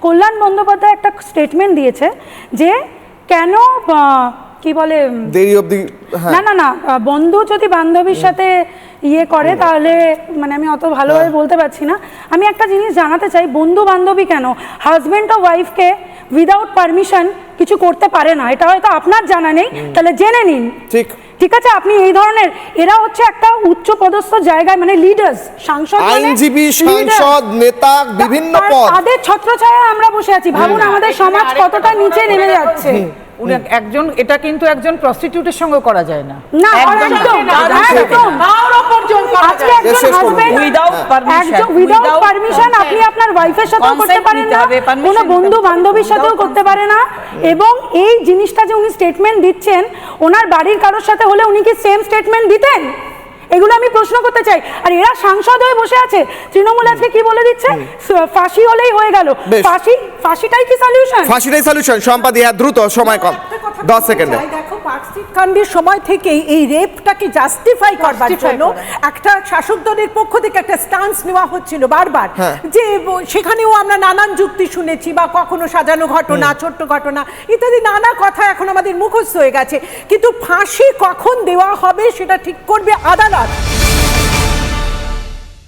কল্যাণ বন্দ্যোপাধ্যায় একটা স্টেটমেন্ট দিয়েছে যে কেন কি বলে দেরি অবধি, না না না বন্ধু যদি বান্ধবীর সাথে ইয়ে করে তাহলে মানে আমি অত ভালোভাবে বলতে পারছি না। আমি একটা জিনিস জানাতে চাই, বন্ধু বান্ধবী কেন হাজব্যান্ড ও ওয়াইফকে উইদাউট পারমিশন কিছু করতে পারে না, এটা হয়তো আপনার জানা নেই, তাহলে জেনে নিন। ঠিক ঠিক আছে, আপনি এই ধরনের এরা হচ্ছে একটা উচ্চ পদস্থ জায়গায় মানে লিডার্স, সাংসদ আইনজীবী, সাংসদ, নেতা, বিভিন্ন পদ, তাদের ছত্রছায়ায় আমরা বসে আছি। ভাবুন আমাদের সমাজ কতটা নিচে নেমে যাচ্ছে। উনি একজন, এটা কিন্তু একজন প্রস্টিটিউটের সঙ্গে করা যায় না, না একদম আজকে একজন হাজবেন্ড উইদাউট পারমিশন আপনি আপনার ওয়াইফের সাথেও করতে পারেন না, কোনো বন্ধু বান্ধবীর সাথেও করতে পারে না। এবং এই জিনিসটা যে উনি স্টেটমেন্ট দিচ্ছেন, ওনার বাড়ির কারোর সাথে হলে উনি কি সেম স্টেটমেন্ট দিতেন? এগুলো আমি প্রশ্ন করতে চাই। আর এরা সাংসদ হয়ে বসে আছে, তৃণমূল আজকে কি বলে দিচ্ছে, ফাঁসি হলেই হয়ে গেল। ফাঁসিটাই কি সলিউশন? ফাঁসিটাই সলিউশন। সম্পাদি, দ্রুত, সময় কম, 10 সেকেন্ডে। দেখো, পার্কস্ট্রিট কাণ্ডের সময় থেকেই এই রেপটাকে জাস্টিফাই করবার জন্য একটা শাসক দলের পক্ষ থেকে একটা স্টান্স নেওয়া হচ্ছিল বারবার, যে সেখানেও আমরা নানান যুক্তি শুনেছি, বা কখনো সাজানো ঘটনা, ছোট্ট ঘটনা ইত্যাদি নানা কথা এখন আমাদের মুখস্থ হয়ে গেছে। কিন্তু ফাঁসি কখন দেওয়া হবে সেটা ঠিক করবে আদালত।